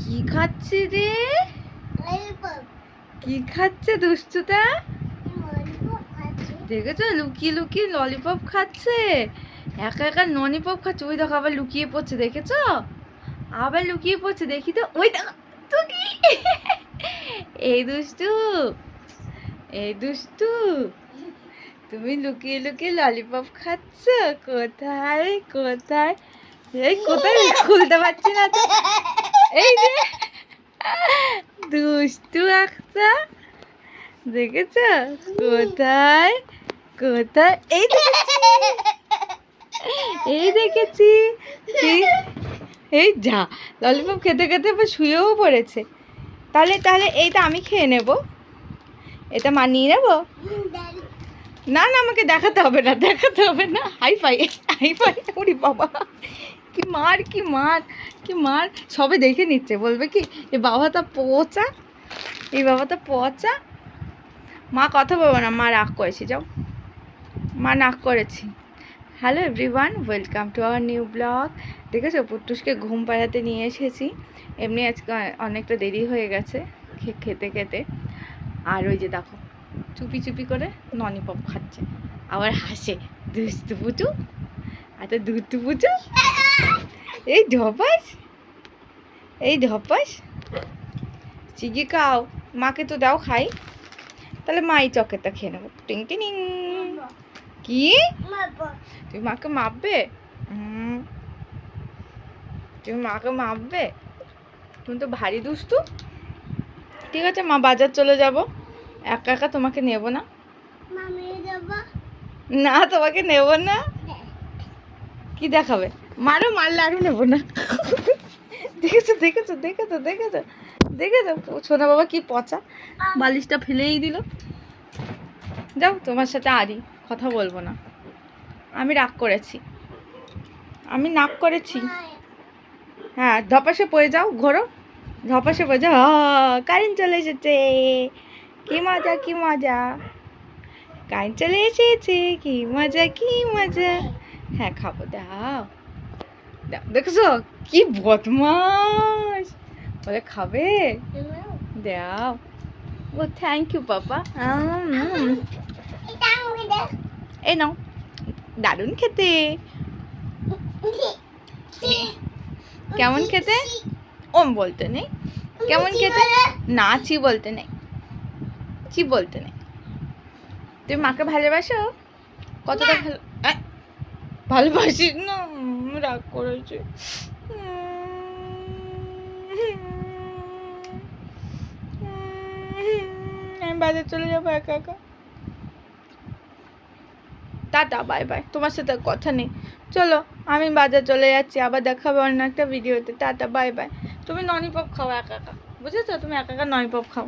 কি খাচ্ছে রে? ললিপপ কি খাচ্ছে দুষ্টুটা? ললিপপ খাচ্ছে। দেখেছো লুকিয়ে লুকিয়ে ললিপপ খাচ্ছে, একা একা ললিপপ খাচ্ছে। ওই দেখো আবার লুকিয়ে পড়ছে, দেখেছো? আবার লুকিয়ে পড়ছে, দেখি তো। ওই দেখো টুকি। এই দুষ্টু, এই দুষ্টু, তুমি লুকিয়ে লুকিয়ে ললিপপ খাচ্ছ? কোথায় কোথায়? এই কোথায় খুলতে পারছি না তো। এই যে দুষ্টু একটা, দেখেছ? কোথায় কোথায়? এই দেখেছি, এই দেখেছি। এই এই যা ললিপপ খেতে খেতে আবার শুয়েও পড়েছে। তাহলে তাহলে এইটা আমি খেয়ে নেব, এটা মানিয়ে নেব। না না, আমাকে দেখাতে হবে না, দেখাতে হবে না। Hi fi, hi fi. ওরে বাবা, কি মার কি মার কি মার! সবে দেখে নিচ্ছে, বলবে কি এই বাবাটা পচা, এই বাবাটা পচা। মা কথা বলবো না, মা রাগ করেছি, যাও। মা রাগ করেছি। Hello everyone, welcome to our new blog. দেখেছো পুট্টুসকে ঘুম পাড়াতে নিয়ে এসেছি। এমনি আজকে অনেকটা দেরি হয়ে গেছে খেতে খেতে। আর ওই যে দেখো চুপি চুপি করে ললিপপ খাচ্ছে, আবার হাসে। দুষ্টু পুচু, এত দুষ্টু পুচু। এই ধপাস, এই ধপাস। চিগি খাও, মাকে তো দাও খাই। তাহলে মা এই চকেরটা খেয়ে নেবো। টিং টিং। কি তুমি মাকে মাপবে? তুমি মাকে মাপবে? তুমি তো ভারী দুষ্টু। ঠিক আছে, মা বাজার চলে যাব, একা একা তোমাকে নেব না। না, তোমাকে নেব না। কি দেখাবে? মারো, মারলে আরও নেব না। দেখেছো দেখেছো দেখেছো দেখেছো দেখেছো সোনা বাবা কি পচা, বালিশটা ফেলেই দিল। যাও, তোমার সাথে আরই কথা বলবো না, আমি রাগ করেছি, আমি নাক করেছি। হ্যাঁ, ধপাসে পড়ে যাও, ঘোরো, ধপাসে পড়ে যাও। কারেন্ট চলে এসেছে, কি মজা কি মজা, কারেন্ট চলে এসেছে, কি মজা কি মজা। হ্যাঁ খাবো, দাও দাও। দেখেছো কি বদমাস, বলে খাবে, দাও। ও থ্যাংক ইউ পাপা। এই নাও, দারুণ খেতে। কেমন খেতে? ওম বলতে নেই, কেমন খেতে? না, চি বলতে নেই, চি বলতে নেই। তুমি মাকে ভালোবাসো? কতটা ভালো? ভালোবাসি না, রাগ করেছে। আমি বাজার চলে যাবো একা একা। টাটা, বাই বাই, তোমার সাথে কথা নেই। চলো, আমি বাজার চলে যাচ্ছি, আবার দেখাবে অন্য একটা ভিডিওতে। Tata, bye bye. তুমি ললিপপ খাও একা একা, বুঝেছো? তুমি একা একা ললিপপ খাও।